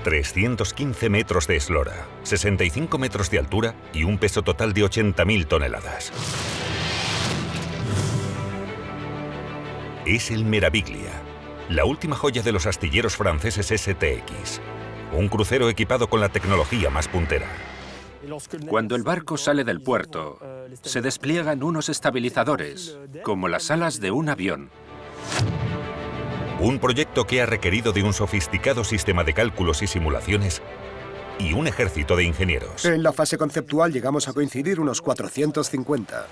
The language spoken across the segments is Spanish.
315 metros de eslora, 65 metros de altura y un peso total de 80.000 toneladas. Es el Meraviglia, la última joya de los astilleros franceses STX. Un crucero equipado con la tecnología más puntera. Cuando el barco sale del puerto, se despliegan unos estabilizadores, como las alas de un avión. Un proyecto que ha requerido de un sofisticado sistema de cálculos y simulaciones y un ejército de ingenieros. En la fase conceptual llegamos a coincidir unos 450.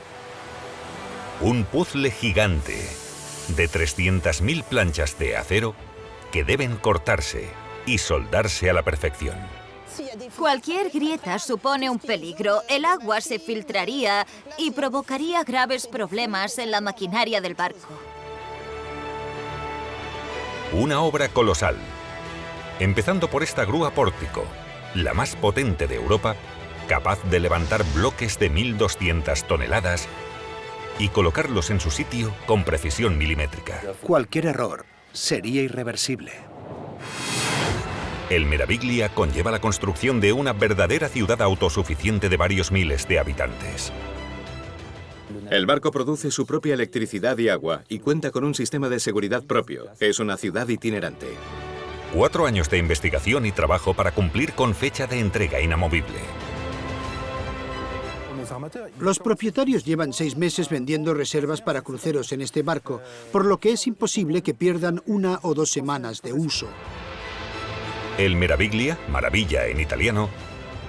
Un puzzle gigante de 300.000 planchas de acero que deben cortarse y soldarse a la perfección. Cualquier grieta supone un peligro. El agua se filtraría y provocaría graves problemas en la maquinaria del barco. Una obra colosal, empezando por esta grúa pórtico, la más potente de Europa, capaz de levantar bloques de 1.200 toneladas y colocarlos en su sitio con precisión milimétrica. Cualquier error sería irreversible. El Meraviglia conlleva la construcción de una verdadera ciudad autosuficiente de varios miles de habitantes. El barco produce su propia electricidad y agua y cuenta con un sistema de seguridad propio. Es una ciudad itinerante. 4 años de investigación y trabajo para cumplir con fecha de entrega inamovible. Los propietarios llevan 6 meses vendiendo reservas para cruceros en este barco, por lo que es imposible que pierdan 1 o 2 semanas de uso. El Meraviglia, maravilla en italiano,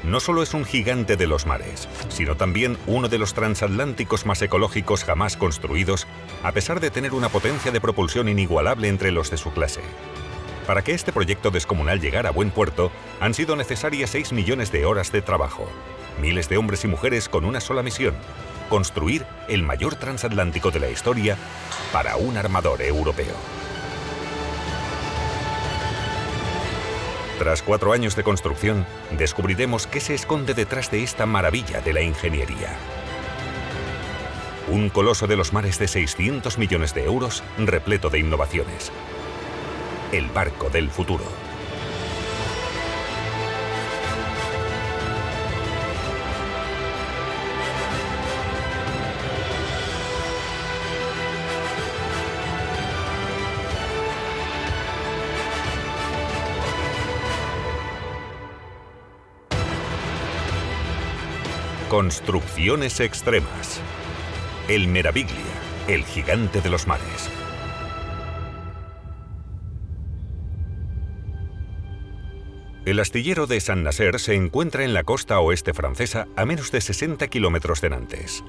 no solo es un gigante de los mares, sino también uno de los transatlánticos más ecológicos jamás construidos, a pesar de tener una potencia de propulsión inigualable entre los de su clase. Para que este proyecto descomunal llegara a buen puerto, han sido necesarias 6 millones de horas de trabajo. Miles de hombres y mujeres con una sola misión: construir el mayor transatlántico de la historia para un armador europeo. Tras 4 años de construcción, descubriremos qué se esconde detrás de esta maravilla de la ingeniería. Un coloso de los mares de 600 millones de euros, repleto de innovaciones. El barco del futuro. Construcciones extremas. El Meraviglia, el gigante de los mares. El astillero de Saint-Nazaire se encuentra en la costa oeste francesa a menos de 60 kilómetros de Nantes.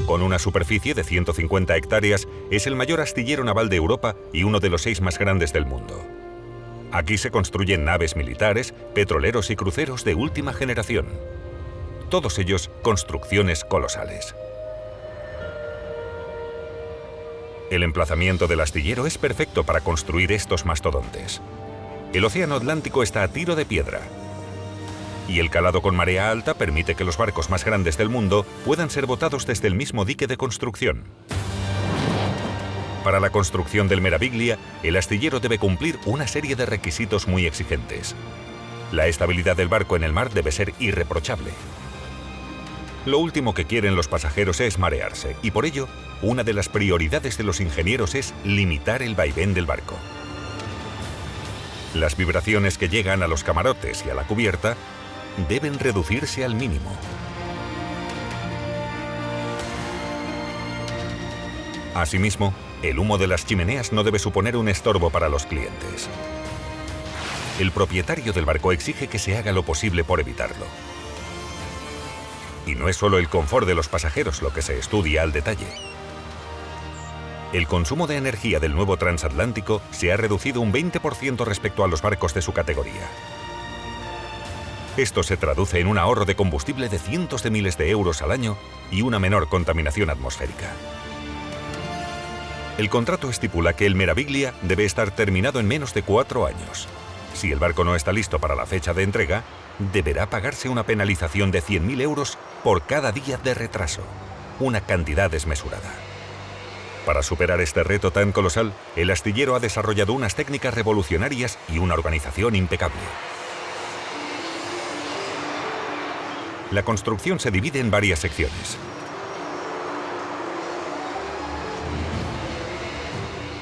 Con una superficie de 150 hectáreas, es el mayor astillero naval de Europa y uno de los 6 más grandes del mundo. Aquí se construyen naves militares, petroleros y cruceros de última generación. Todos ellos construcciones colosales. El emplazamiento del astillero es perfecto para construir estos mastodontes. El océano Atlántico está a tiro de piedra, y el calado con marea alta permite que los barcos más grandes del mundo puedan ser botados desde el mismo dique de construcción. Para la construcción del Meraviglia, el astillero debe cumplir una serie de requisitos muy exigentes. La estabilidad del barco en el mar debe ser irreprochable. Lo último que quieren los pasajeros es marearse, y por ello, una de las prioridades de los ingenieros es limitar el vaivén del barco. Las vibraciones que llegan a los camarotes y a la cubierta deben reducirse al mínimo. Asimismo, el humo de las chimeneas no debe suponer un estorbo para los clientes. El propietario del barco exige que se haga lo posible por evitarlo. Y no es solo el confort de los pasajeros lo que se estudia al detalle. El consumo de energía del nuevo transatlántico se ha reducido un 20% respecto a los barcos de su categoría. Esto se traduce en un ahorro de combustible de cientos de miles de euros al año y una menor contaminación atmosférica. El contrato estipula que el Meraviglia debe estar terminado en menos de 4 años. Si el barco no está listo para la fecha de entrega, deberá pagarse una penalización de 100.000 euros por cada día de retraso, una cantidad desmesurada. Para superar este reto tan colosal, el astillero ha desarrollado unas técnicas revolucionarias y una organización impecable. La construcción se divide en varias secciones.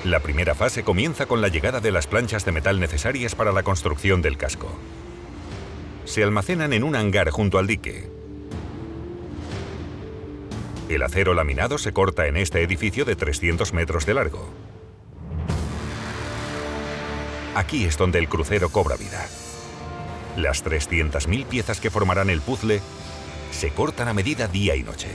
La primera fase comienza con la llegada de las planchas de metal necesarias para la construcción del casco. Se almacenan en un hangar junto al dique. El acero laminado se corta en este edificio de 300 metros de largo. Aquí es donde el crucero cobra vida. Las 300.000 piezas que formarán el puzzle se cortan a medida día y noche.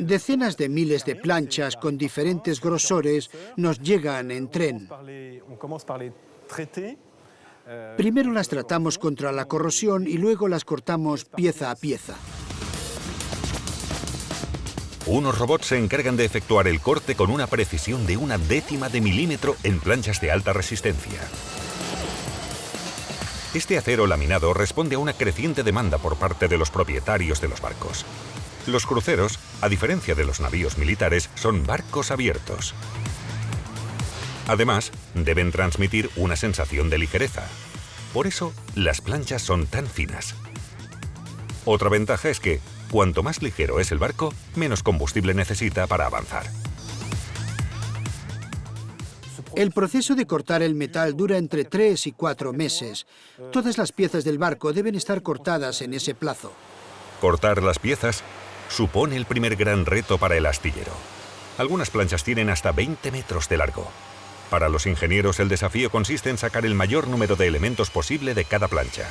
Decenas de miles de planchas con diferentes grosores nos llegan en tren. Primero las tratamos contra la corrosión y luego las cortamos pieza a pieza. Unos robots se encargan de efectuar el corte con una precisión de 1/10 de milímetro en planchas de alta resistencia. Este acero laminado responde a una creciente demanda por parte de los propietarios de los barcos. Los cruceros, a diferencia de los navíos militares, son barcos abiertos. Además, deben transmitir una sensación de ligereza. Por eso, las planchas son tan finas. Otra ventaja es que, cuanto más ligero es el barco, menos combustible necesita para avanzar. El proceso de cortar el metal dura entre 3 y 4 meses. Todas las piezas del barco deben estar cortadas en ese plazo. Cortar las piezas supone el primer gran reto para el astillero. Algunas planchas tienen hasta 20 metros de largo. Para los ingenieros, el desafío consiste en sacar el mayor número de elementos posible de cada plancha.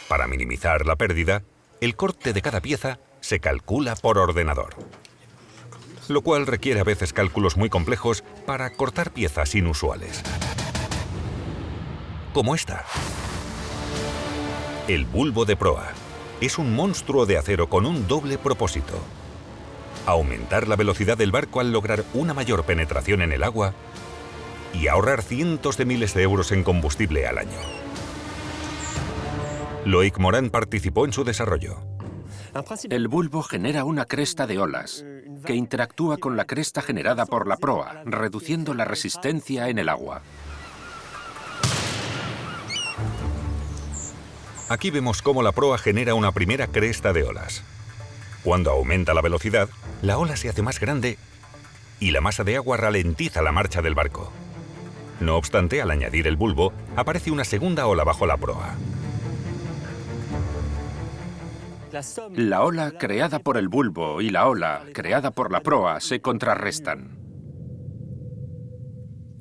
Para minimizar la pérdida, el corte de cada pieza se calcula por ordenador, lo cual requiere a veces cálculos muy complejos para cortar piezas inusuales. Como esta. El bulbo de proa es un monstruo de acero con un doble propósito: aumentar la velocidad del barco al lograr una mayor penetración en el agua y ahorrar cientos de miles de euros en combustible al año. Loic Moran participó en su desarrollo. El bulbo genera una cresta de olas que interactúa con la cresta generada por la proa, reduciendo la resistencia en el agua. Aquí vemos cómo la proa genera una primera cresta de olas. Cuando aumenta la velocidad, la ola se hace más grande y la masa de agua ralentiza la marcha del barco. No obstante, al añadir el bulbo, aparece una segunda ola bajo la proa. La ola creada por el bulbo y la ola creada por la proa se contrarrestan.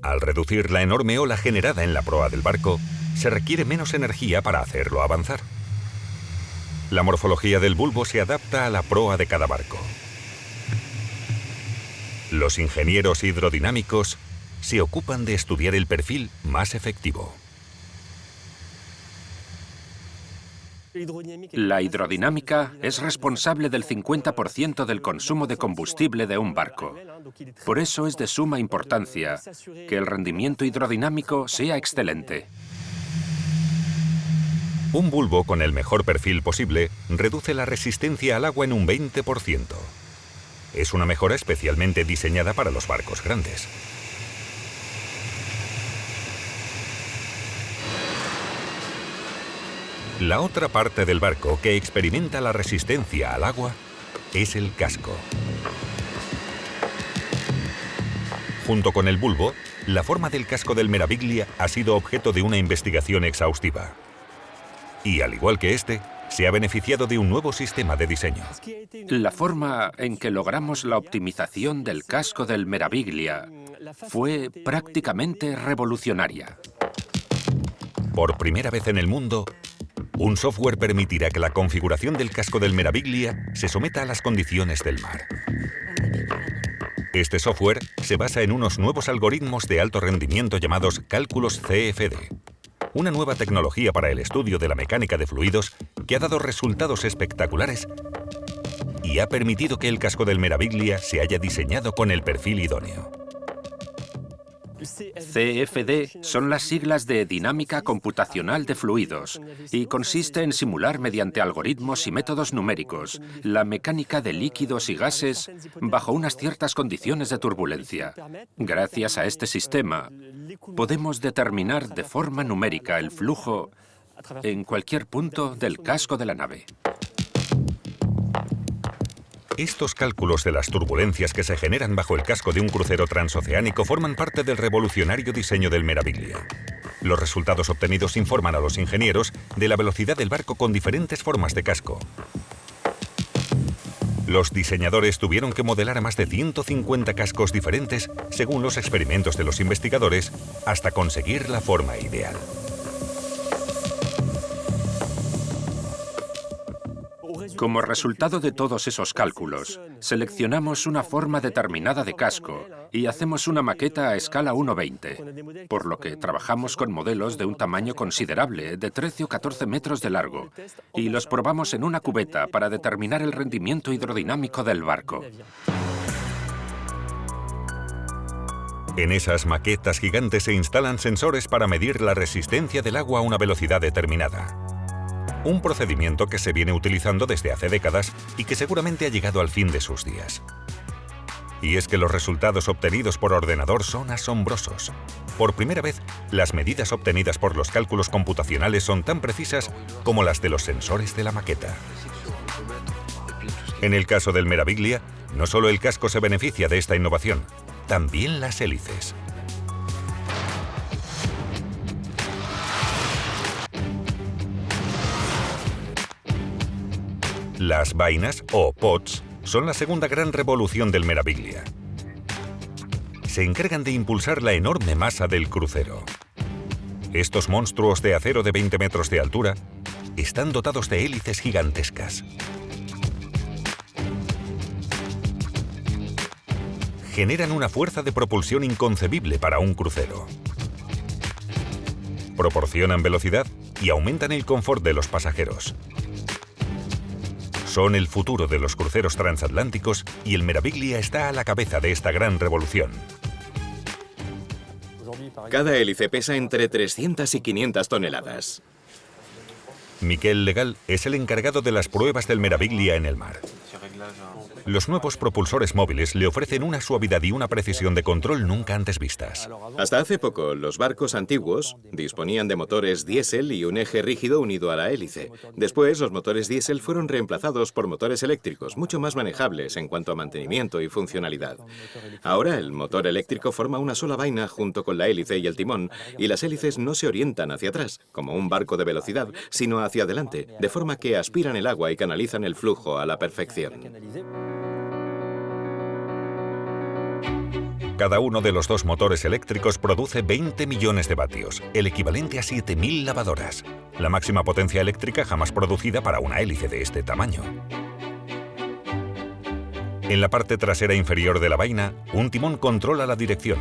Al reducir la enorme ola generada en la proa del barco, se requiere menos energía para hacerlo avanzar. La morfología del bulbo se adapta a la proa de cada barco. Los ingenieros hidrodinámicos se ocupan de estudiar el perfil más efectivo. La hidrodinámica es responsable del 50% del consumo de combustible de un barco. Por eso es de suma importancia que el rendimiento hidrodinámico sea excelente. Un bulbo con el mejor perfil posible reduce la resistencia al agua en un 20%. Es una mejora especialmente diseñada para los barcos grandes. La otra parte del barco que experimenta la resistencia al agua es el casco. Junto con el bulbo, la forma del casco del Meraviglia ha sido objeto de una investigación exhaustiva. Y al igual que este, se ha beneficiado de un nuevo sistema de diseño. La forma en que logramos la optimización del casco del Meraviglia fue prácticamente revolucionaria. Por primera vez en el mundo, un software permitirá que la configuración del casco del Meraviglia se someta a las condiciones del mar. Este software se basa en unos nuevos algoritmos de alto rendimiento llamados cálculos CFD, una nueva tecnología para el estudio de la mecánica de fluidos que ha dado resultados espectaculares y ha permitido que el casco del Meraviglia se haya diseñado con el perfil idóneo. CFD son las siglas de Dinámica Computacional de Fluidos y consiste en simular mediante algoritmos y métodos numéricos la mecánica de líquidos y gases bajo unas ciertas condiciones de turbulencia. Gracias a este sistema, podemos determinar de forma numérica el flujo en cualquier punto del casco de la nave. Estos cálculos de las turbulencias que se generan bajo el casco de un crucero transoceánico forman parte del revolucionario diseño del Meraviglia. Los resultados obtenidos informan a los ingenieros de la velocidad del barco con diferentes formas de casco. Los diseñadores tuvieron que modelar a más de 150 cascos diferentes según los experimentos de los investigadores hasta conseguir la forma ideal. Como resultado de todos esos cálculos, seleccionamos una forma determinada de casco y hacemos una maqueta a escala 1:20, por lo que trabajamos con modelos de un tamaño considerable, de 13 o 14 metros de largo, y los probamos en una cubeta para determinar el rendimiento hidrodinámico del barco. En esas maquetas gigantes se instalan sensores para medir la resistencia del agua a una velocidad determinada. Un procedimiento que se viene utilizando desde hace décadas y que seguramente ha llegado al fin de sus días. Y es que los resultados obtenidos por ordenador son asombrosos. Por primera vez, las medidas obtenidas por los cálculos computacionales son tan precisas como las de los sensores de la maqueta. En el caso del Meraviglia, no solo el casco se beneficia de esta innovación, también las hélices. Las vainas, o pods, son la segunda gran revolución del Meraviglia. Se encargan de impulsar la enorme masa del crucero. Estos monstruos de acero de 20 metros de altura están dotados de hélices gigantescas. Generan una fuerza de propulsión inconcebible para un crucero. Proporcionan velocidad y aumentan el confort de los pasajeros. Son el futuro de los cruceros transatlánticos y el Meraviglia está a la cabeza de esta gran revolución. Cada hélice pesa entre 300 y 500 toneladas. Miquel Legal es el encargado de las pruebas del Meraviglia en el mar. Los nuevos propulsores móviles le ofrecen una suavidad y una precisión de control nunca antes vistas. Hasta hace poco, los barcos antiguos disponían de motores diésel y un eje rígido unido a la hélice. Después, los motores diésel fueron reemplazados por motores eléctricos, mucho más manejables en cuanto a mantenimiento y funcionalidad. Ahora, el motor eléctrico forma una sola vaina junto con la hélice y el timón, y las hélices no se orientan hacia atrás, como un barco de velocidad, sino hacia adelante, de forma que aspiran el agua y canalizan el flujo a la perfección. Cada uno de los dos motores eléctricos produce 20 millones de vatios, el equivalente a 7.000 lavadoras, la máxima potencia eléctrica jamás producida para una hélice de este tamaño. En la parte trasera inferior de la vaina, un timón controla la dirección.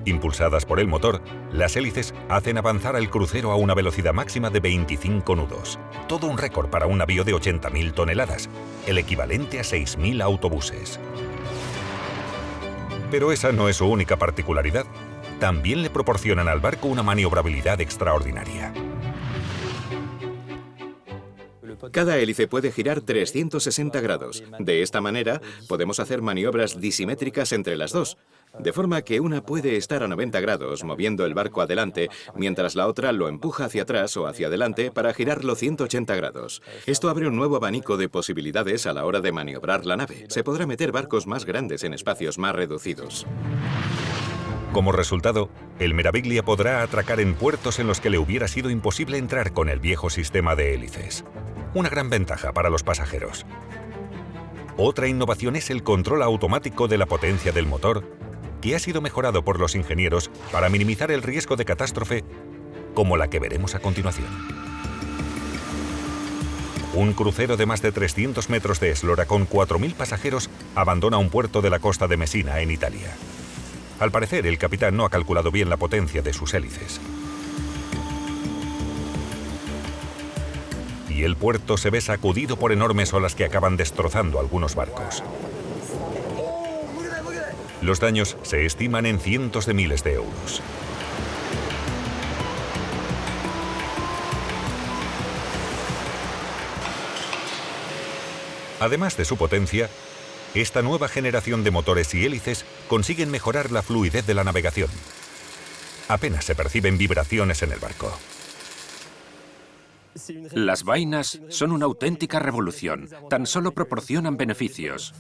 Impulsadas por el motor, las hélices hacen avanzar al crucero a una velocidad máxima de 25 nudos, todo un récord para un navío de 80.000 toneladas, el equivalente a 6.000 autobuses. Pero esa no es su única particularidad. También le proporcionan al barco una maniobrabilidad extraordinaria. Cada hélice puede girar 360 grados. De esta manera, podemos hacer maniobras disimétricas entre las dos, de forma que una puede estar a 90 grados moviendo el barco adelante, mientras la otra lo empuja hacia atrás o hacia adelante para girarlo 180 grados. Esto abre un nuevo abanico de posibilidades a la hora de maniobrar la nave. Se podrá meter barcos más grandes en espacios más reducidos. Como resultado, el Meraviglia podrá atracar en puertos en los que le hubiera sido imposible entrar con el viejo sistema de hélices. Una gran ventaja para los pasajeros. Otra innovación es el control automático de la potencia del motor, que ha sido mejorado por los ingenieros para minimizar el riesgo de catástrofe, como la que veremos a continuación. Un crucero de más de 300 metros de eslora con 4.000 pasajeros abandona un puerto de la costa de Messina, en Italia. Al parecer, el capitán no ha calculado bien la potencia de sus hélices. Y el puerto se ve sacudido por enormes olas que acaban destrozando algunos barcos. Los daños se estiman en cientos de miles de euros. Además de su potencia, esta nueva generación de motores y hélices consiguen mejorar la fluidez de la navegación. Apenas se perciben vibraciones en el barco. Las vainas son una auténtica revolución. Tan solo proporcionan beneficios.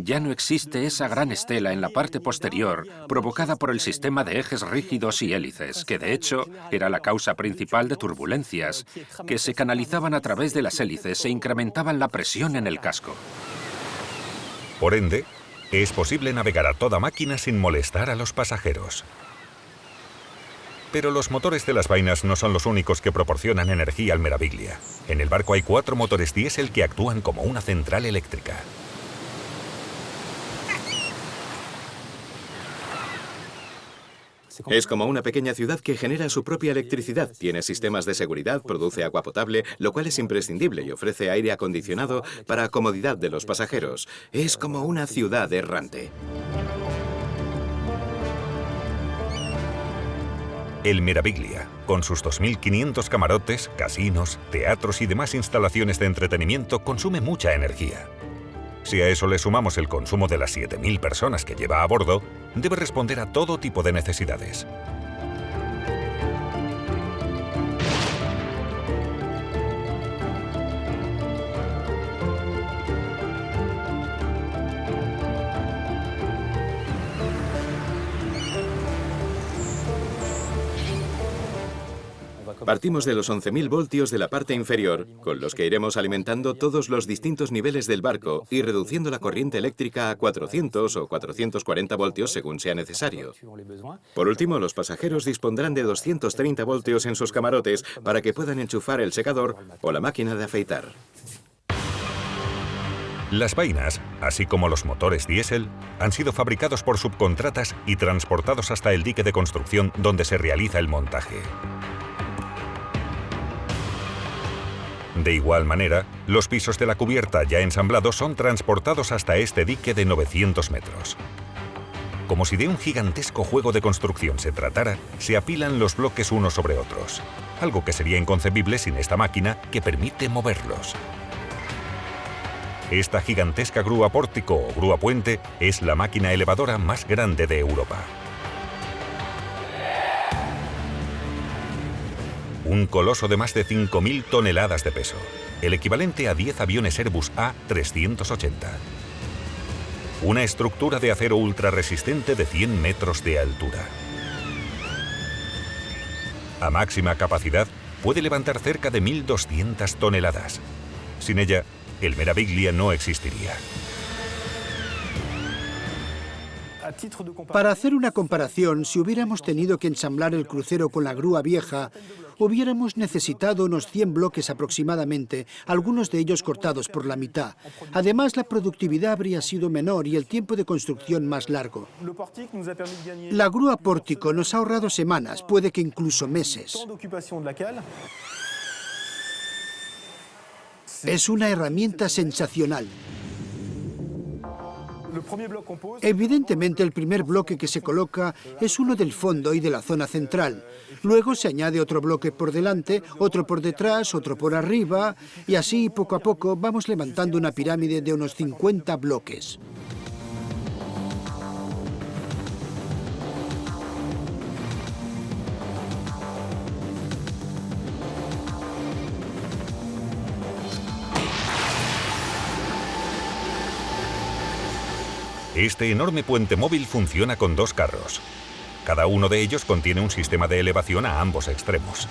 Ya no existe esa gran estela en la parte posterior provocada por el sistema de ejes rígidos y hélices, que de hecho era la causa principal de turbulencias, que se canalizaban a través de las hélices e incrementaban la presión en el casco. Por ende, es posible navegar a toda máquina sin molestar a los pasajeros. Pero los motores de las vainas no son los únicos que proporcionan energía al Meraviglia. En el barco hay 4 motores diésel que actúan como una central eléctrica. Es como una pequeña ciudad que genera su propia electricidad, tiene sistemas de seguridad, produce agua potable, lo cual es imprescindible y ofrece aire acondicionado para comodidad de los pasajeros. Es como una ciudad errante. El Meraviglia, con sus 2.500 camarotes, casinos, teatros y demás instalaciones de entretenimiento, consume mucha energía. Si a eso le sumamos el consumo de las 7.000 personas que lleva a bordo, debe responder a todo tipo de necesidades. Partimos de los 11.000 voltios de la parte inferior, con los que iremos alimentando todos los distintos niveles del barco y reduciendo la corriente eléctrica a 400 o 440 voltios según sea necesario. Por último, los pasajeros dispondrán de 230 voltios en sus camarotes para que puedan enchufar el secador o la máquina de afeitar. Las vainas, así como los motores diésel, han sido fabricados por subcontratas y transportados hasta el dique de construcción donde se realiza el montaje. De igual manera, los pisos de la cubierta ya ensamblados son transportados hasta este dique de 900 metros. Como si de un gigantesco juego de construcción se tratara, se apilan los bloques unos sobre otros, algo que sería inconcebible sin esta máquina que permite moverlos. Esta gigantesca grúa pórtico o grúa puente es la máquina elevadora más grande de Europa. Un coloso de más de 5.000 toneladas de peso, el equivalente a 10 aviones Airbus A380. Una estructura de acero ultrarresistente de 100 metros de altura. A máxima capacidad, puede levantar cerca de 1.200 toneladas. Sin ella, el Meraviglia no existiría. Para hacer una comparación, si hubiéramos tenido que ensamblar el crucero con la grúa vieja, hubiéramos necesitado unos 100 bloques aproximadamente, algunos de ellos cortados por la mitad. Además, la productividad habría sido menor y el tiempo de construcción más largo. La grúa pórtico nos ha ahorrado semanas, puede que incluso meses. Es una herramienta sensacional. Evidentemente, el primer bloque que se coloca es uno del fondo y de la zona central. Luego se añade otro bloque por delante, otro por detrás, otro por arriba, y así poco a poco vamos levantando una pirámide de unos 50 bloques. Este enorme puente móvil funciona con 2 carros. Cada uno de ellos contiene un sistema de elevación a ambos extremos.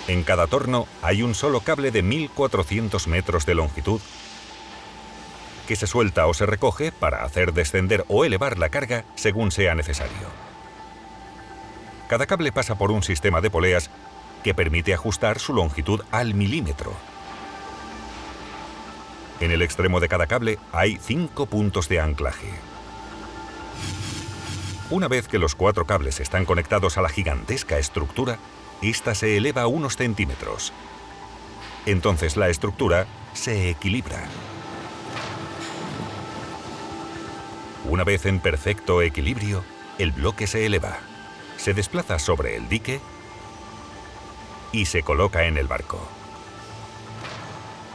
En cada torno hay un solo cable de 1.400 metros de longitud que se suelta o se recoge para hacer descender o elevar la carga según sea necesario. Cada cable pasa por un sistema de poleas que permite ajustar su longitud al milímetro. En el extremo de cada cable hay 5 puntos de anclaje. Una vez que los 4 cables están conectados a la gigantesca estructura, esta se eleva a unos centímetros. Entonces la estructura se equilibra. Una vez en perfecto equilibrio, el bloque se eleva, se desplaza sobre el dique y se coloca en el barco.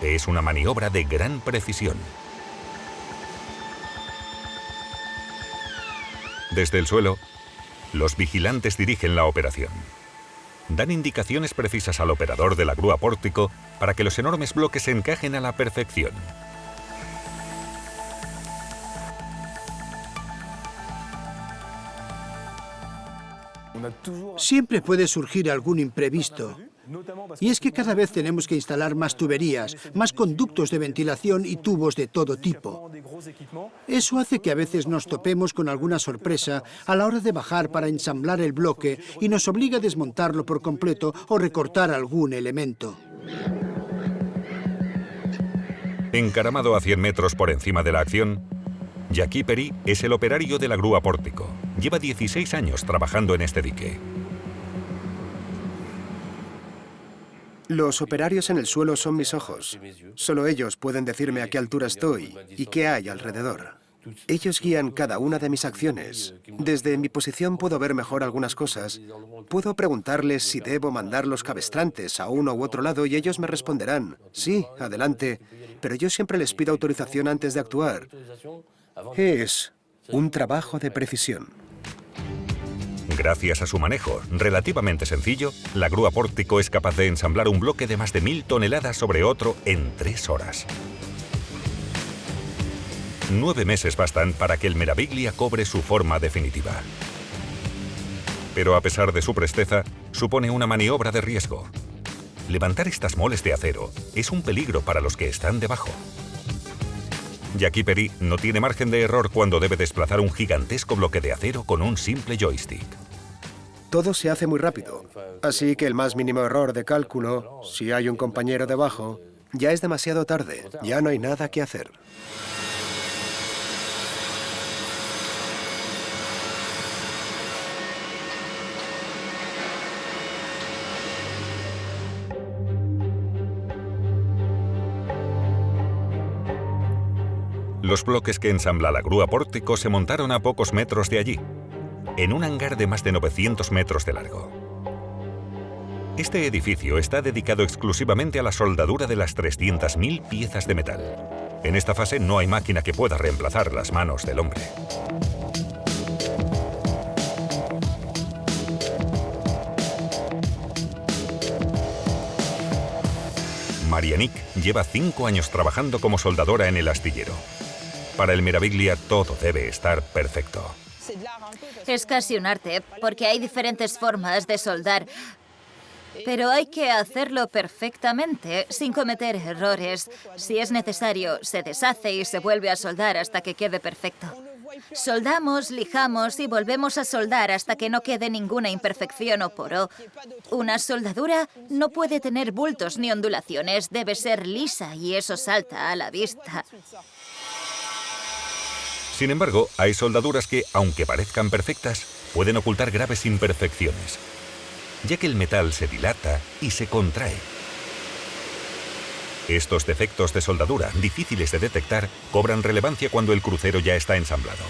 Es una maniobra de gran precisión. Desde el suelo, los vigilantes dirigen la operación. Dan indicaciones precisas al operador de la grúa pórtico para que los enormes bloques se encajen a la perfección. Siempre puede surgir algún imprevisto. Y es que cada vez tenemos que instalar más tuberías, más conductos de ventilación y tubos de todo tipo. Eso hace que a veces nos topemos con alguna sorpresa a la hora de bajar para ensamblar el bloque y nos obliga a desmontarlo por completo o recortar algún elemento. Encaramado a 100 metros por encima de la acción, Jackie Perry es el operario de la grúa pórtico. Lleva 16 años trabajando en este dique. Los operarios en el suelo son mis ojos. Solo ellos pueden decirme a qué altura estoy y qué hay alrededor. Ellos guían cada una de mis acciones. Desde mi posición puedo ver mejor algunas cosas. Puedo preguntarles si debo mandar los cabestrantes a uno u otro lado y ellos me responderán, sí, adelante, pero yo siempre les pido autorización antes de actuar. Es un trabajo de precisión. Gracias a su manejo relativamente sencillo, la grúa pórtico es capaz de ensamblar un bloque de más de 1000 toneladas sobre otro en 3 horas. 9 meses bastan para que el Meraviglia cobre su forma definitiva. Pero a pesar de su presteza, supone una maniobra de riesgo. Levantar estas moles de acero es un peligro para los que están debajo. Jackie Perry no tiene margen de error cuando debe desplazar un gigantesco bloque de acero con un simple joystick. Todo se hace muy rápido, así que el más mínimo error de cálculo, si hay un compañero debajo, ya es demasiado tarde, ya no hay nada que hacer. Los bloques que ensambla la grúa pórtico se montaron a pocos metros de allí, en un hangar de más de 900 metros de largo. Este edificio está dedicado exclusivamente a la soldadura de las 300.000 piezas de metal. En esta fase no hay máquina que pueda reemplazar las manos del hombre. Marianique lleva 5 años trabajando como soldadora en el astillero. Para el Meraviglia todo debe estar perfecto. Es casi un arte, porque hay diferentes formas de soldar. Pero hay que hacerlo perfectamente, sin cometer errores. Si es necesario, se deshace y se vuelve a soldar hasta que quede perfecto. Soldamos, lijamos y volvemos a soldar hasta que no quede ninguna imperfección o poro. Una soldadura no puede tener bultos ni ondulaciones, debe ser lisa y eso salta a la vista. Sin embargo, hay soldaduras que, aunque parezcan perfectas, pueden ocultar graves imperfecciones, ya que el metal se dilata y se contrae. Estos defectos de soldadura, difíciles de detectar, cobran relevancia cuando el crucero ya está ensamblado.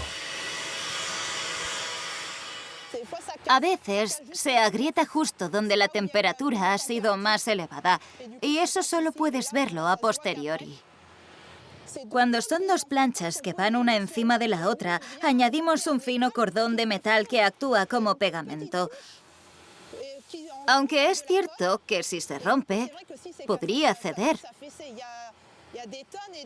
A veces se agrieta justo donde la temperatura ha sido más elevada, y eso solo puedes verlo a posteriori. Cuando son dos planchas que van una encima de la otra, añadimos un fino cordón de metal que actúa como pegamento. Aunque es cierto que si se rompe, podría ceder.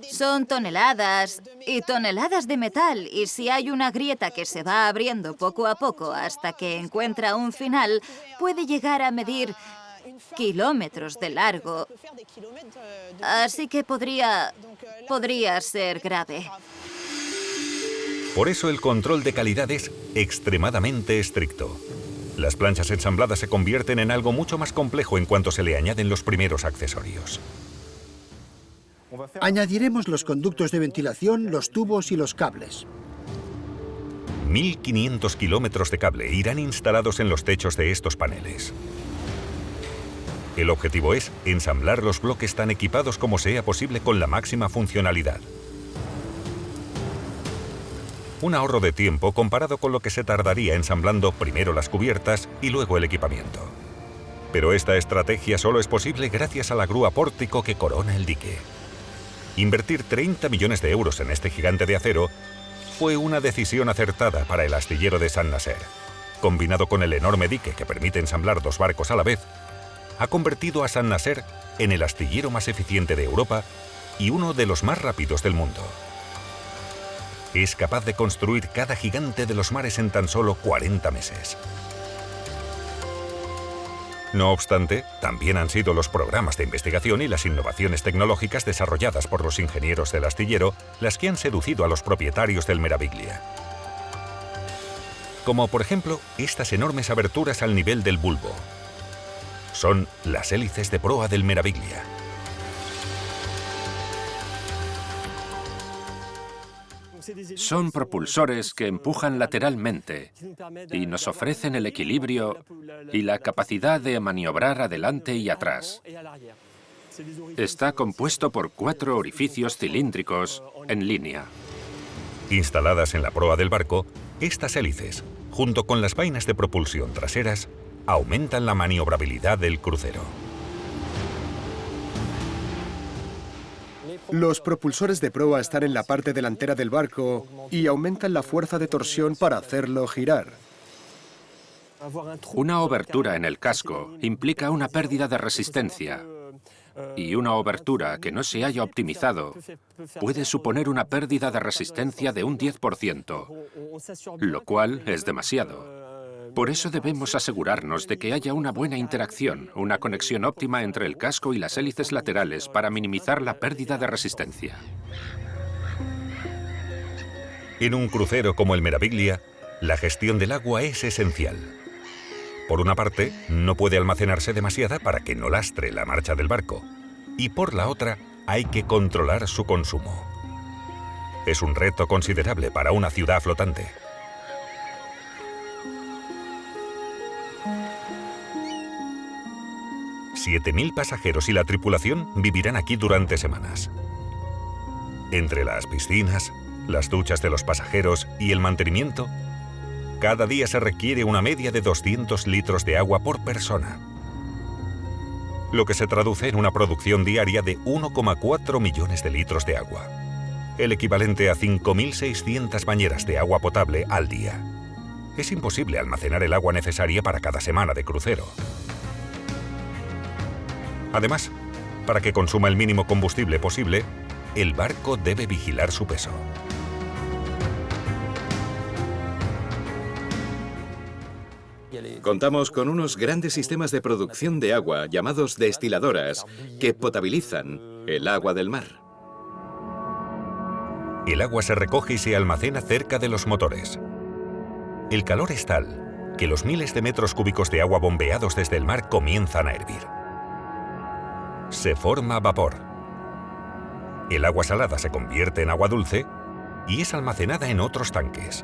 Son toneladas y toneladas de metal, y si hay una grieta que se va abriendo poco a poco hasta que encuentra un final, puede llegar a medir kilómetros de largo. Así que podría ser grave. Por eso el control de calidad es extremadamente estricto. Las planchas ensambladas se convierten en algo mucho más complejo en cuanto se le añaden los primeros accesorios. Añadiremos los conductos de ventilación, los tubos y los cables. 1.500 kilómetros de cable irán instalados en los techos de estos paneles. El objetivo es ensamblar los bloques tan equipados como sea posible con la máxima funcionalidad. Un ahorro de tiempo comparado con lo que se tardaría ensamblando primero las cubiertas y luego el equipamiento. Pero esta estrategia solo es posible gracias a la grúa pórtico que corona el dique. Invertir 30 millones de euros en este gigante de acero fue una decisión acertada para el astillero de Saint-Nazaire. Combinado con el enorme dique que permite ensamblar 2 barcos a la vez, ha convertido a Saint-Nazaire en el astillero más eficiente de Europa y uno de los más rápidos del mundo. Es capaz de construir cada gigante de los mares en tan solo 40 meses. No obstante, también han sido los programas de investigación y las innovaciones tecnológicas desarrolladas por los ingenieros del astillero las que han seducido a los propietarios del Meraviglia. Como por ejemplo, estas enormes aberturas al nivel del bulbo. Son las hélices de proa del Meraviglia. Son propulsores que empujan lateralmente y nos ofrecen el equilibrio y la capacidad de maniobrar adelante y atrás. Está compuesto por 4 orificios cilíndricos en línea. Instaladas en la proa del barco, estas hélices, junto con las vainas de propulsión traseras, aumentan la maniobrabilidad del crucero. Los propulsores de proa están en la parte delantera del barco y aumentan la fuerza de torsión para hacerlo girar. Una obertura en el casco implica una pérdida de resistencia, y una obertura que no se haya optimizado puede suponer una pérdida de resistencia de un 10%, lo cual es demasiado. Por eso debemos asegurarnos de que haya una buena interacción, una conexión óptima entre el casco y las hélices laterales para minimizar la pérdida de resistencia. En un crucero como el Meraviglia, la gestión del agua es esencial. Por una parte, no puede almacenarse demasiada para que no lastre la marcha del barco, y por la otra, hay que controlar su consumo. Es un reto considerable para una ciudad flotante. 7.000 pasajeros y la tripulación vivirán aquí durante semanas. Entre las piscinas, las duchas de los pasajeros y el mantenimiento, cada día se requiere una media de 200 litros de agua por persona, lo que se traduce en una producción diaria de 1,4 millones de litros de agua, el equivalente a 5.600 bañeras de agua potable al día. Es imposible almacenar el agua necesaria para cada semana de crucero. Además, para que consuma el mínimo combustible posible, el barco debe vigilar su peso. Contamos con unos grandes sistemas de producción de agua llamados destiladoras que potabilizan el agua del mar. El agua se recoge y se almacena cerca de los motores. El calor es tal que los miles de metros cúbicos de agua bombeados desde el mar comienzan a hervir. Se forma vapor. El agua salada se convierte en agua dulce y es almacenada en otros tanques.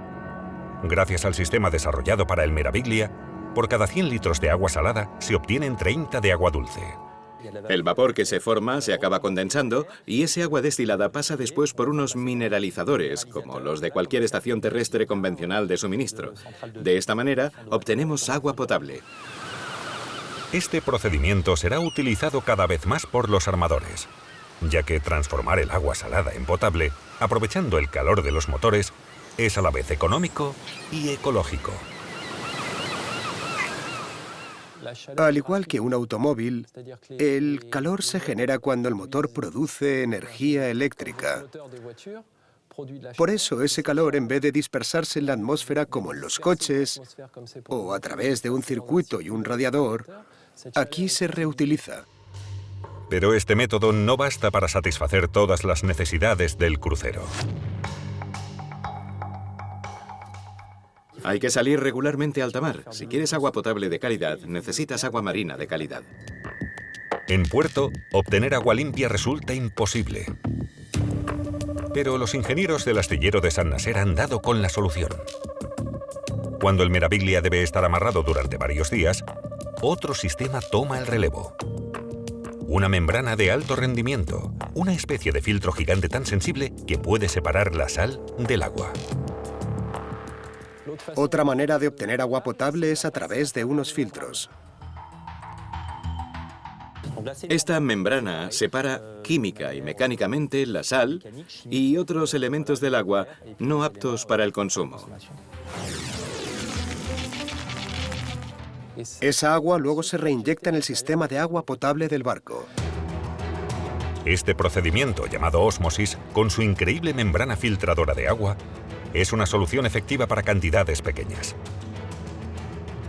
Gracias al sistema desarrollado para el Meraviglia, por cada 100 litros de agua salada se obtienen 30 de agua dulce. El vapor que se forma se acaba condensando y ese agua destilada pasa después por unos mineralizadores, como los de cualquier estación terrestre convencional de suministro. De esta manera, obtenemos agua potable. Este procedimiento será utilizado cada vez más por los armadores, ya que transformar el agua salada en potable, aprovechando el calor de los motores, es a la vez económico y ecológico. Al igual que un automóvil, el calor se genera cuando el motor produce energía eléctrica. Por eso ese calor, en vez de dispersarse en la atmósfera como en los coches, o a través de un circuito y un radiador, aquí se reutiliza. Pero este método no basta para satisfacer todas las necesidades del crucero. Hay que salir regularmente a alta mar. Si quieres agua potable de calidad, necesitas agua marina de calidad. En puerto, obtener agua limpia resulta imposible. Pero los ingenieros del astillero de Saint-Nazaire han dado con la solución. Cuando el Meraviglia debe estar amarrado durante varios días, otro sistema toma el relevo. Una membrana de alto rendimiento, una especie de filtro gigante tan sensible que puede separar la sal del agua. Otra manera de obtener agua potable es a través de unos filtros. Esta membrana separa química y mecánicamente la sal y otros elementos del agua no aptos para el consumo. Esa agua luego se reinyecta en el sistema de agua potable del barco. Este procedimiento, llamado ósmosis, con su increíble membrana filtradora de agua, es una solución efectiva para cantidades pequeñas.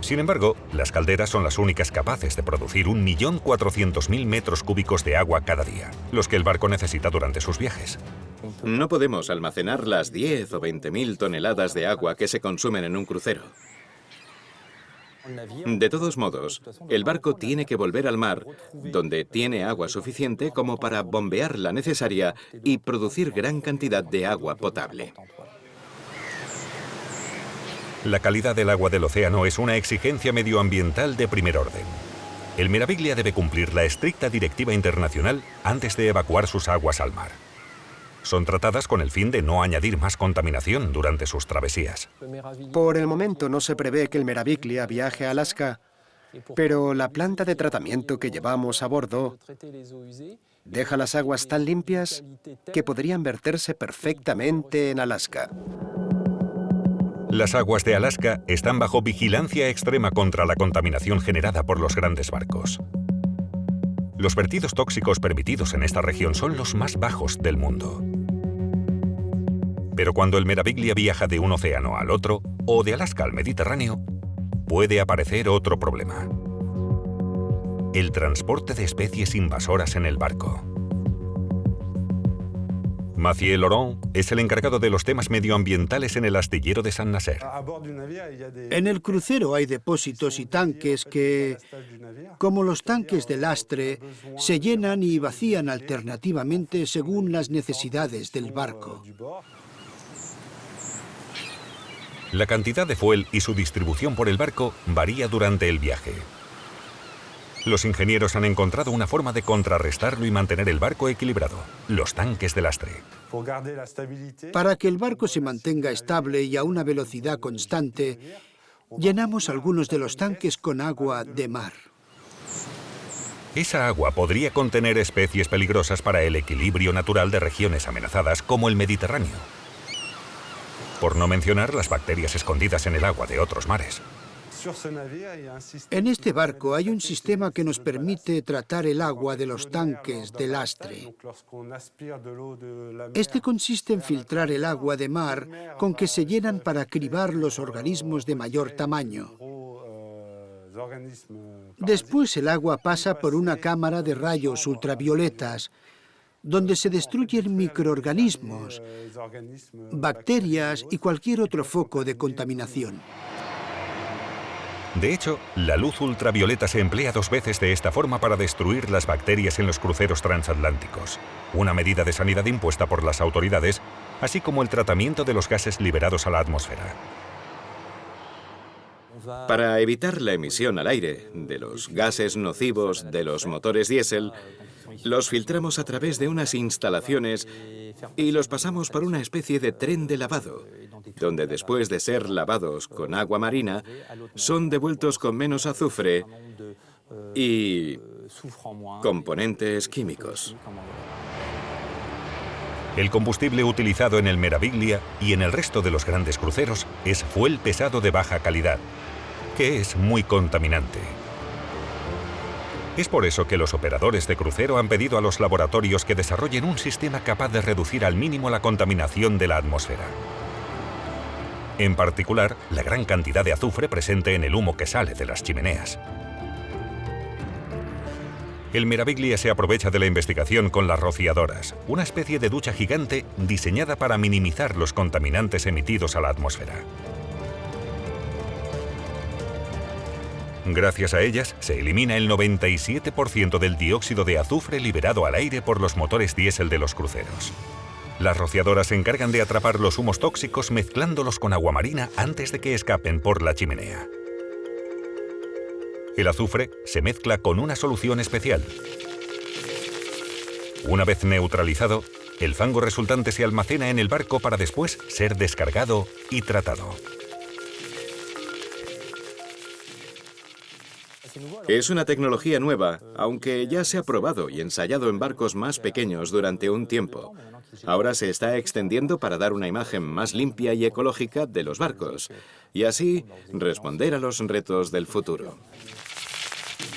Sin embargo, las calderas son las únicas capaces de producir 1.400.000 metros cúbicos de agua cada día, los que el barco necesita durante sus viajes. No podemos almacenar las 10 o 20.000 toneladas de agua que se consumen en un crucero. De todos modos, el barco tiene que volver al mar, donde tiene agua suficiente como para bombear la necesaria y producir gran cantidad de agua potable. La calidad del agua del océano es una exigencia medioambiental de primer orden. El Meraviglia debe cumplir la estricta directiva internacional antes de evacuar sus aguas al mar. Son tratadas con el fin de no añadir más contaminación durante sus travesías. Por el momento no se prevé que el Meraviglia viaje a Alaska, pero la planta de tratamiento que llevamos a bordo deja las aguas tan limpias que podrían verterse perfectamente en Alaska. Las aguas de Alaska están bajo vigilancia extrema contra la contaminación generada por los grandes barcos. Los vertidos tóxicos permitidos en esta región son los más bajos del mundo. Pero cuando el Meraviglia viaja de un océano al otro, o de Alaska al Mediterráneo, puede aparecer otro problema: el transporte de especies invasoras en el barco. Mathieu Laurent es el encargado de los temas medioambientales en el astillero de Saint-Nazaire. En el crucero hay depósitos y tanques que, como los tanques de lastre, se llenan y vacían alternativamente según las necesidades del barco. La cantidad de fuel y su distribución por el barco varía durante el viaje. Los ingenieros han encontrado una forma de contrarrestarlo y mantener el barco equilibrado: los tanques de lastre. Para que el barco se mantenga estable y a una velocidad constante, llenamos algunos de los tanques con agua de mar. Esa agua podría contener especies peligrosas para el equilibrio natural de regiones amenazadas como el Mediterráneo. Por no mencionar las bacterias escondidas en el agua de otros mares. En este barco hay un sistema que nos permite tratar el agua de los tanques de lastre. Este consiste en filtrar el agua de mar con que se llenan para cribar los organismos de mayor tamaño. Después el agua pasa por una cámara de rayos ultravioletas, donde se destruyen microorganismos, bacterias y cualquier otro foco de contaminación. De hecho, la luz ultravioleta se emplea 2 veces de esta forma para destruir las bacterias en los cruceros transatlánticos, una medida de sanidad impuesta por las autoridades, así como el tratamiento de los gases liberados a la atmósfera. Para evitar la emisión al aire de los gases nocivos de los motores diésel, los filtramos a través de unas instalaciones y los pasamos por una especie de tren de lavado, donde después de ser lavados con agua marina, son devueltos con menos azufre y componentes químicos. El combustible utilizado en el Meraviglia y en el resto de los grandes cruceros es fuel pesado de baja calidad, que es muy contaminante. Es por eso que los operadores de crucero han pedido a los laboratorios que desarrollen un sistema capaz de reducir al mínimo la contaminación de la atmósfera. En particular, la gran cantidad de azufre presente en el humo que sale de las chimeneas. El Meraviglia se aprovecha de la investigación con las rociadoras, una especie de ducha gigante diseñada para minimizar los contaminantes emitidos a la atmósfera. Gracias a ellas, se elimina el 97% del dióxido de azufre liberado al aire por los motores diésel de los cruceros. Las rociadoras se encargan de atrapar los humos tóxicos mezclándolos con agua marina antes de que escapen por la chimenea. El azufre se mezcla con una solución especial. Una vez neutralizado, el fango resultante se almacena en el barco para después ser descargado y tratado. Es una tecnología nueva, aunque ya se ha probado y ensayado en barcos más pequeños durante un tiempo. Ahora se está extendiendo para dar una imagen más limpia y ecológica de los barcos, y así responder a los retos del futuro.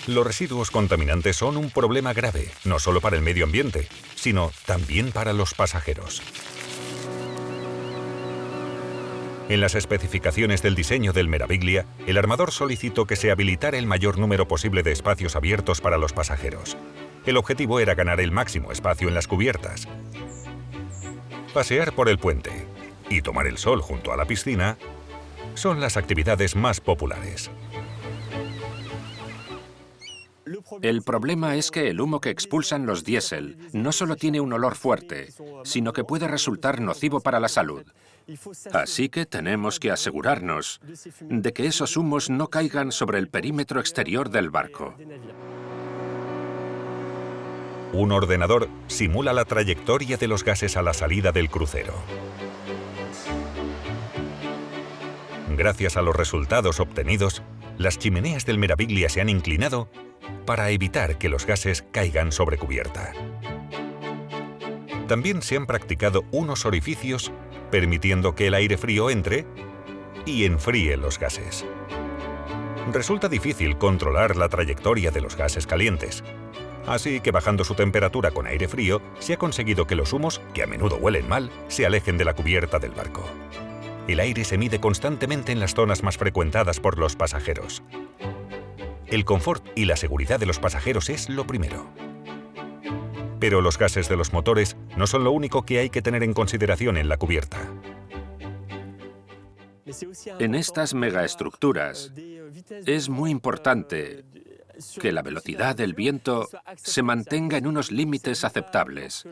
Los residuos contaminantes son un problema grave, no solo para el medio ambiente, sino también para los pasajeros. En las especificaciones del diseño del Meraviglia, el armador solicitó que se habilitara el mayor número posible de espacios abiertos para los pasajeros. El objetivo era ganar el máximo espacio en las cubiertas. Pasear por el puente y tomar el sol junto a la piscina son las actividades más populares. El problema es que el humo que expulsan los diésel no solo tiene un olor fuerte, sino que puede resultar nocivo para la salud. Así que tenemos que asegurarnos de que esos humos no caigan sobre el perímetro exterior del barco. Un ordenador simula la trayectoria de los gases a la salida del crucero. Gracias a los resultados obtenidos, las chimeneas del Meraviglia se han inclinado para evitar que los gases caigan sobre cubierta. También se han practicado unos orificios permitiendo que el aire frío entre y enfríe los gases. Resulta difícil controlar la trayectoria de los gases calientes, así que bajando su temperatura con aire frío, se ha conseguido que los humos, que a menudo huelen mal, se alejen de la cubierta del barco. El aire se mide constantemente en las zonas más frecuentadas por los pasajeros. El confort y la seguridad de los pasajeros es lo primero. Pero los gases de los motores no son lo único que hay que tener en consideración en la cubierta. En estas megaestructuras es muy importante que la velocidad del viento se mantenga en unos límites aceptables,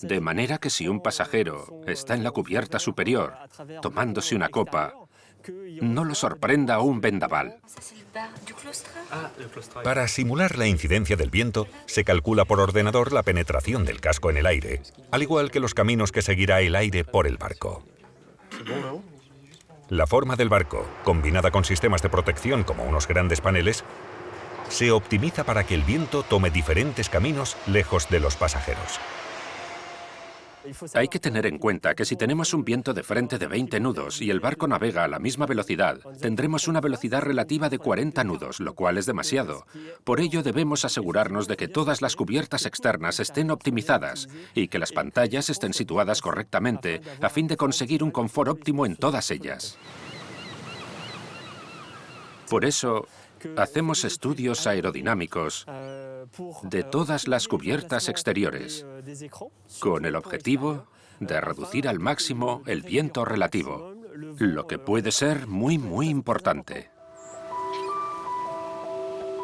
de manera que si un pasajero está en la cubierta superior tomándose una copa, no lo sorprenda un vendaval. Para simular la incidencia del viento, se calcula por ordenador la penetración del casco en el aire, al igual que los caminos que seguirá el aire por el barco. La forma del barco, combinada con sistemas de protección como unos grandes paneles, se optimiza para que el viento tome diferentes caminos lejos de los pasajeros. Hay que tener en cuenta que si tenemos un viento de frente de 20 nudos y el barco navega a la misma velocidad, tendremos una velocidad relativa de 40 nudos, lo cual es demasiado. Por ello debemos asegurarnos de que todas las cubiertas externas estén optimizadas y que las pantallas estén situadas correctamente a fin de conseguir un confort óptimo en todas ellas. Por eso, hacemos estudios aerodinámicos de todas las cubiertas exteriores, con el objetivo de reducir al máximo el viento relativo, lo que puede ser muy importante.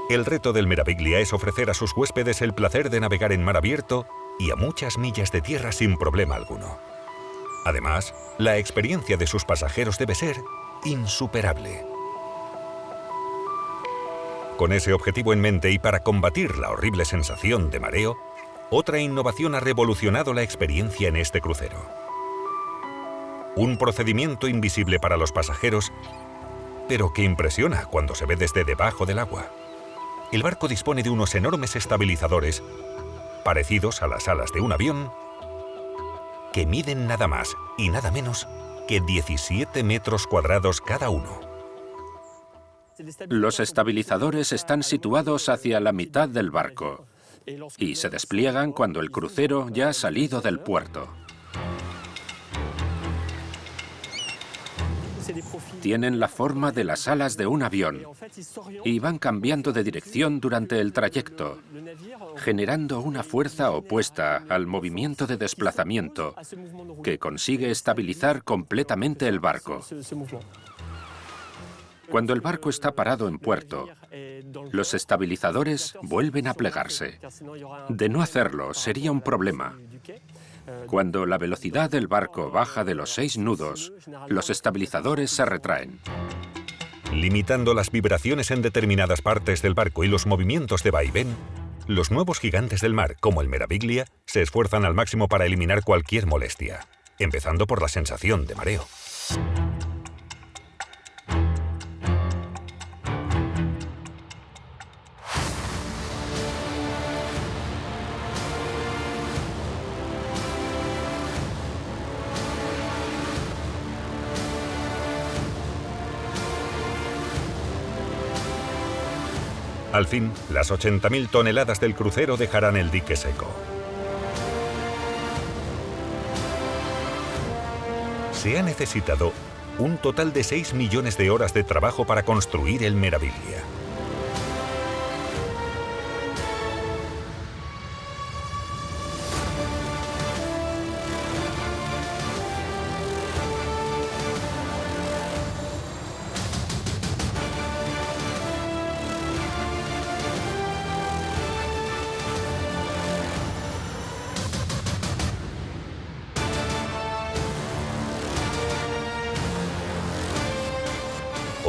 El reto del Meraviglia es ofrecer a sus huéspedes el placer de navegar en mar abierto y a muchas millas de tierra sin problema alguno. Además, la experiencia de sus pasajeros debe ser insuperable. Con ese objetivo en mente y para combatir la horrible sensación de mareo, otra innovación ha revolucionado la experiencia en este crucero. Un procedimiento invisible para los pasajeros, pero que impresiona cuando se ve desde debajo del agua. El barco dispone de unos enormes estabilizadores, parecidos a las alas de un avión, que miden nada más y nada menos que 17 metros cuadrados cada uno. Los estabilizadores están situados hacia la mitad del barco y se despliegan cuando el crucero ya ha salido del puerto. Tienen la forma de las alas de un avión y van cambiando de dirección durante el trayecto, generando una fuerza opuesta al movimiento de desplazamiento que consigue estabilizar completamente el barco. Cuando el barco está parado en puerto, los estabilizadores vuelven a plegarse. De no hacerlo, sería un problema. Cuando la velocidad del barco baja de los 6 nudos, los estabilizadores se retraen. Limitando las vibraciones en determinadas partes del barco y los movimientos de vaivén, los nuevos gigantes del mar, como el Meraviglia, se esfuerzan al máximo para eliminar cualquier molestia, empezando por la sensación de mareo. Al fin, las 80.000 toneladas del crucero dejarán el dique seco. Se ha necesitado un total de 6 millones de horas de trabajo para construir el Meraviglia.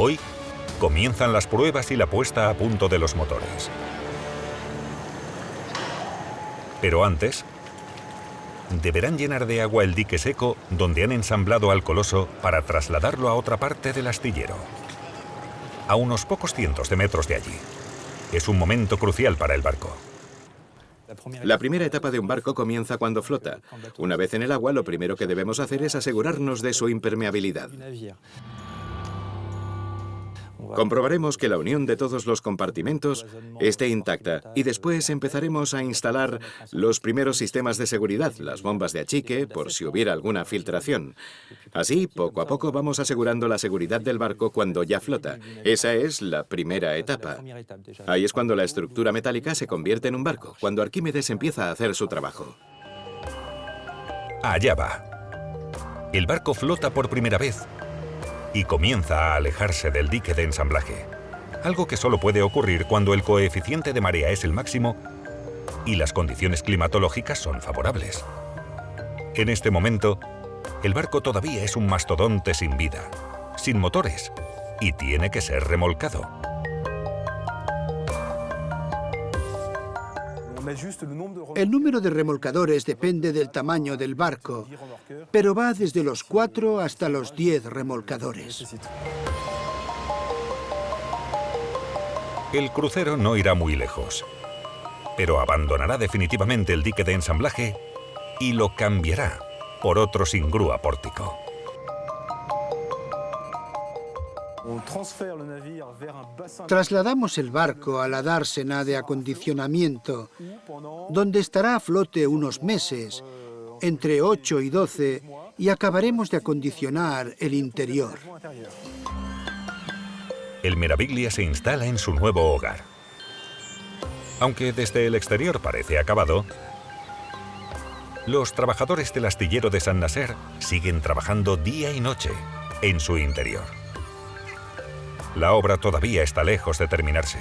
Hoy comienzan las pruebas y la puesta a punto de los motores. Pero antes, deberán llenar de agua el dique seco donde han ensamblado al coloso para trasladarlo a otra parte del astillero, a unos pocos cientos de metros de allí. Es un momento crucial para el barco. La primera etapa de un barco comienza cuando flota. Una vez en el agua, lo primero que debemos hacer es asegurarnos de su impermeabilidad. Comprobaremos que la unión de todos los compartimentos esté intacta y después empezaremos a instalar los primeros sistemas de seguridad, las bombas de achique, por si hubiera alguna filtración. Así, poco a poco vamos asegurando la seguridad del barco cuando ya flota. Esa es la primera etapa. Ahí es cuando la estructura metálica se convierte en un barco, cuando Arquímedes empieza a hacer su trabajo. Allá va. El barco flota por primera vez y comienza a alejarse del dique de ensamblaje, algo que solo puede ocurrir cuando el coeficiente de marea es el máximo y las condiciones climatológicas son favorables. En este momento, el barco todavía es un mastodonte sin vida, sin motores, y tiene que ser remolcado. El número de remolcadores depende del tamaño del barco, pero va desde los 4 hasta los 10 remolcadores. El crucero no irá muy lejos, pero abandonará definitivamente el dique de ensamblaje y lo cambiará por otro sin grúa pórtico. Trasladamos el barco a la dársena de acondicionamiento, donde estará a flote unos meses, entre 8 y 12, y acabaremos de acondicionar el interior. El Meraviglia se instala en su nuevo hogar. Aunque desde el exterior parece acabado, los trabajadores del astillero de San Naser siguen trabajando día y noche en su interior. La obra todavía está lejos de terminarse.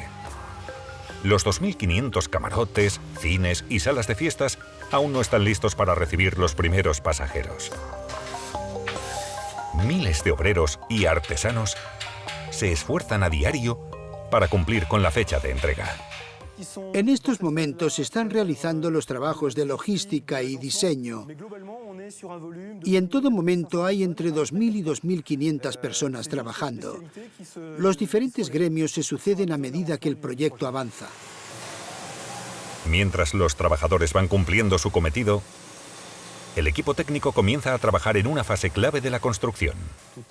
Los 2.500 camarotes, cines y salas de fiestas aún no están listos para recibir los primeros pasajeros. Miles de obreros y artesanos se esfuerzan a diario para cumplir con la fecha de entrega. En estos momentos se están realizando los trabajos de logística y diseño, y en todo momento hay entre 2.000 y 2.500 personas trabajando. Los diferentes gremios se suceden a medida que el proyecto avanza. Mientras los trabajadores van cumpliendo su cometido, el equipo técnico comienza a trabajar en una fase clave de la construcción.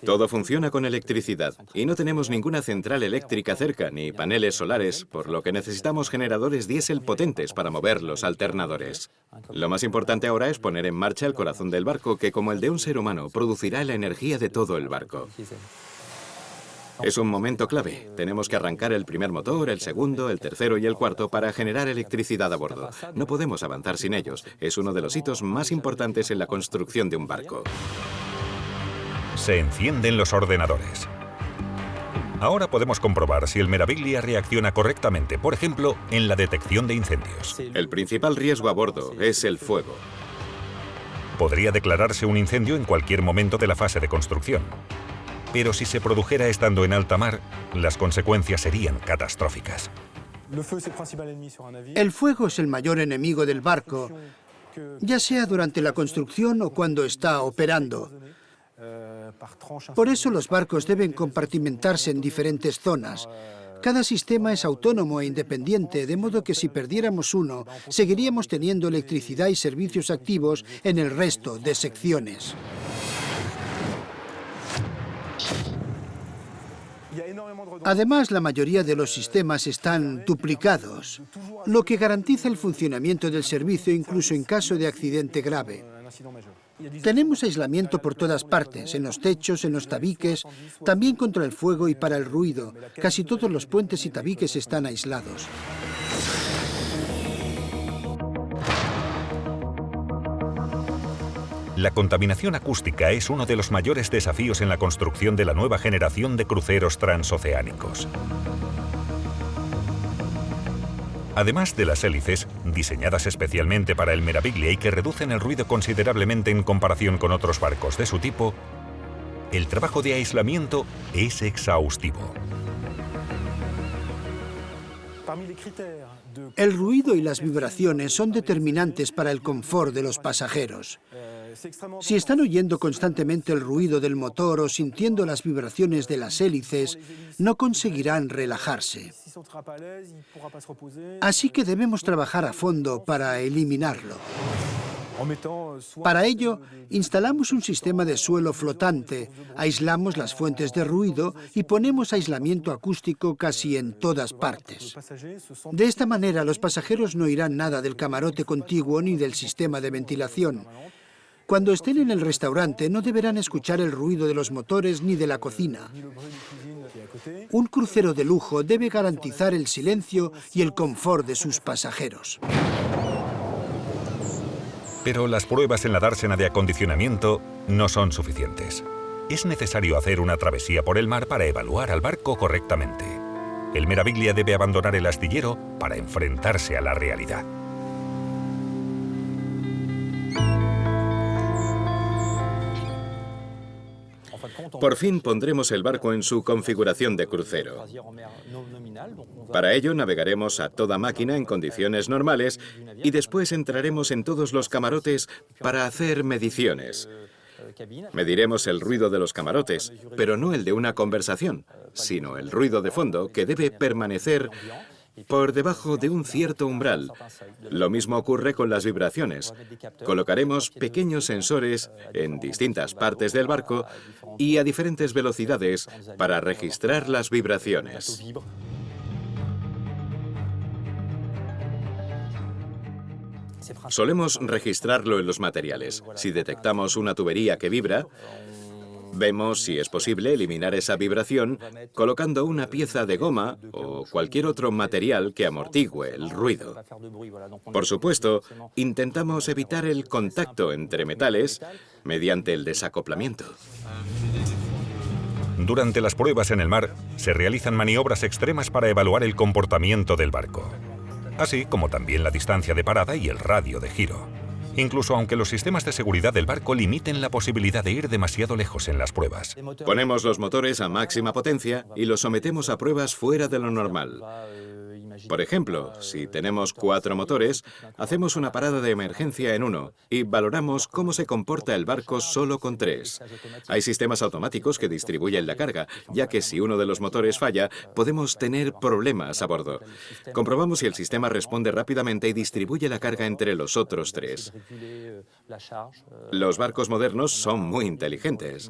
Todo funciona con electricidad y no tenemos ninguna central eléctrica cerca ni paneles solares, por lo que necesitamos generadores diésel potentes para mover los alternadores. Lo más importante ahora es poner en marcha el corazón del barco, que como el de un ser humano producirá la energía de todo el barco. Es un momento clave. Tenemos que arrancar el primer motor, el segundo, el tercero y el cuarto para generar electricidad a bordo. No podemos avanzar sin ellos. Es uno de los hitos más importantes en la construcción de un barco. Se encienden los ordenadores. Ahora podemos comprobar si el Meraviglia reacciona correctamente, por ejemplo, en la detección de incendios. El principal riesgo a bordo es el fuego. Podría declararse un incendio en cualquier momento de la fase de construcción. Pero si se produjera estando en alta mar, las consecuencias serían catastróficas. El fuego es el mayor enemigo del barco, ya sea durante la construcción o cuando está operando. Por eso los barcos deben compartimentarse en diferentes zonas. Cada sistema es autónomo e independiente, de modo que si perdiéramos uno, seguiríamos teniendo electricidad y servicios activos en el resto de secciones. Además, la mayoría de los sistemas están duplicados, lo que garantiza el funcionamiento del servicio incluso en caso de accidente grave. Tenemos aislamiento por todas partes, en los techos, en los tabiques, también contra el fuego y para el ruido. Casi todos los puentes y tabiques están aislados. La contaminación acústica es uno de los mayores desafíos en la construcción de la nueva generación de cruceros transoceánicos. Además de las hélices, diseñadas especialmente para el Meraviglia y que reducen el ruido considerablemente en comparación con otros barcos de su tipo, el trabajo de aislamiento es exhaustivo. El ruido y las vibraciones son determinantes para el confort de los pasajeros. Si están oyendo constantemente el ruido del motor o sintiendo las vibraciones de las hélices, no conseguirán relajarse. Así que debemos trabajar a fondo para eliminarlo. Para ello, instalamos un sistema de suelo flotante, aislamos las fuentes de ruido y ponemos aislamiento acústico casi en todas partes. De esta manera, los pasajeros no oirán nada del camarote contiguo ni del sistema de ventilación. Cuando estén en el restaurante, no deberán escuchar el ruido de los motores ni de la cocina. Un crucero de lujo debe garantizar el silencio y el confort de sus pasajeros. Pero las pruebas en la dársena de acondicionamiento no son suficientes. Es necesario hacer una travesía por el mar para evaluar al barco correctamente. El Meraviglia debe abandonar el astillero para enfrentarse a la realidad. Por fin pondremos el barco en su configuración de crucero. Para ello navegaremos a toda máquina en condiciones normales y después entraremos en todos los camarotes para hacer mediciones. Mediremos el ruido de los camarotes, pero no el de una conversación, sino el ruido de fondo que debe permanecer por debajo de un cierto umbral. Lo mismo ocurre con las vibraciones. Colocaremos pequeños sensores en distintas partes del barco y a diferentes velocidades para registrar las vibraciones. Solemos registrarlo en los materiales. Si detectamos una tubería que vibra, vemos si es posible eliminar esa vibración colocando una pieza de goma o cualquier otro material que amortigüe el ruido. Por supuesto, intentamos evitar el contacto entre metales mediante el desacoplamiento. Durante las pruebas en el mar, se realizan maniobras extremas para evaluar el comportamiento del barco, así como también la distancia de parada y el radio de giro. Incluso aunque los sistemas de seguridad del barco limiten la posibilidad de ir demasiado lejos en las pruebas. Ponemos los motores a máxima potencia y los sometemos a pruebas fuera de lo normal. Por ejemplo, si tenemos 4 motores, hacemos una parada de emergencia en uno y valoramos cómo se comporta el barco solo con 3. Hay sistemas automáticos que distribuyen la carga, ya que si uno de los motores falla, podemos tener problemas a bordo. Comprobamos si el sistema responde rápidamente y distribuye la carga entre los otros 3. Los barcos modernos son muy inteligentes.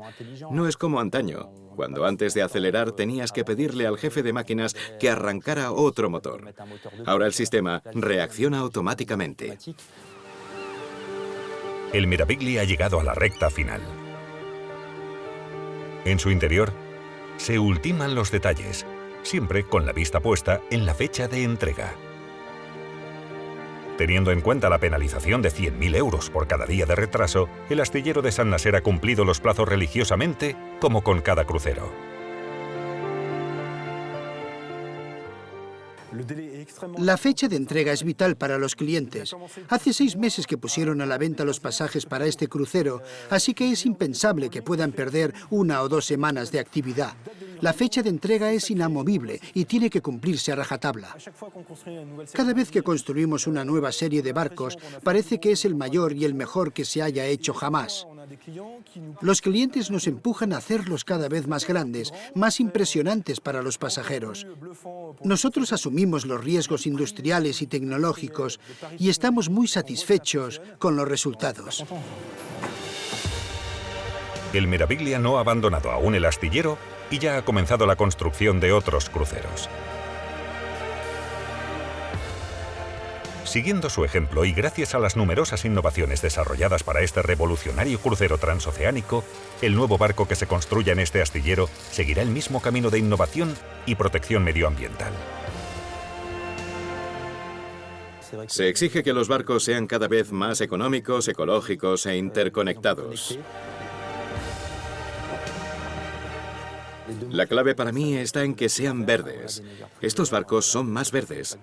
No es como antaño, cuando antes de acelerar tenías que pedirle al jefe de máquinas que arrancara otro motor. Ahora el sistema reacciona automáticamente. El Meraviglia ha llegado a la recta final. En su interior, se ultiman los detalles, siempre con la vista puesta en la fecha de entrega. Teniendo en cuenta la penalización de 100.000 euros por cada día de retraso, el astillero de San Naser ha cumplido los plazos religiosamente, como con cada crucero. La fecha de entrega es vital para los clientes. Hace 6 meses que pusieron a la venta los pasajes para este crucero, así que es impensable que puedan perder 1 o 2 semanas de actividad. La fecha de entrega es inamovible y tiene que cumplirse a rajatabla. Cada vez que construimos una nueva serie de barcos, parece que es el mayor y el mejor que se haya hecho jamás. Los clientes nos empujan a hacerlos cada vez más grandes, más impresionantes para los pasajeros. Nosotros asumimos los riesgos industriales y tecnológicos y estamos muy satisfechos con los resultados. El Meraviglia no ha abandonado aún el astillero y ya ha comenzado la construcción de otros cruceros. Siguiendo su ejemplo y gracias a las numerosas innovaciones desarrolladas para este revolucionario crucero transoceánico, el nuevo barco que se construya en este astillero seguirá el mismo camino de innovación y protección medioambiental. Se exige que los barcos sean cada vez más económicos, ecológicos e interconectados. La clave para mí está en que sean verdes. Estos barcos son más verdes.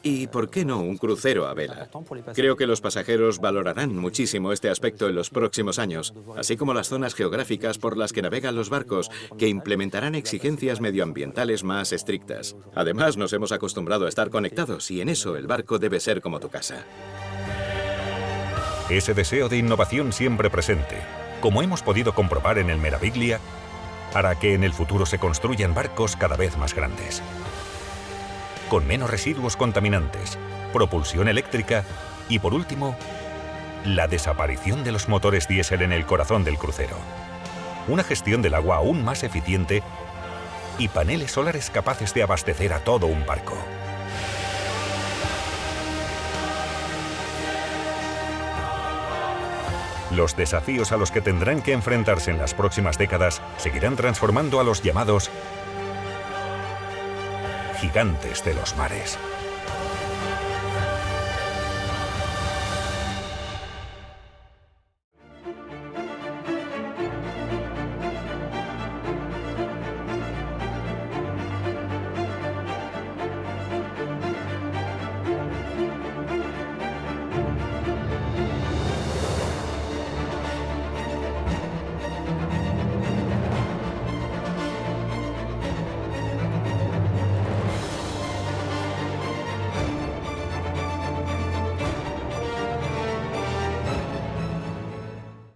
¿Y por qué no un crucero a vela? Creo que los pasajeros valorarán muchísimo este aspecto en los próximos años, así como las zonas geográficas por las que navegan los barcos, que implementarán exigencias medioambientales más estrictas. Además, nos hemos acostumbrado a estar conectados y en eso el barco debe ser como tu casa. Ese deseo de innovación siempre presente, como hemos podido comprobar en el Meraviglia, hará que en el futuro se construyan barcos cada vez más grandes, con menos residuos contaminantes, propulsión eléctrica y, por último, la desaparición de los motores diésel en el corazón del crucero, una gestión del agua aún más eficiente y paneles solares capaces de abastecer a todo un barco. Los desafíos a los que tendrán que enfrentarse en las próximas décadas seguirán transformando a los llamados gigantes de los mares.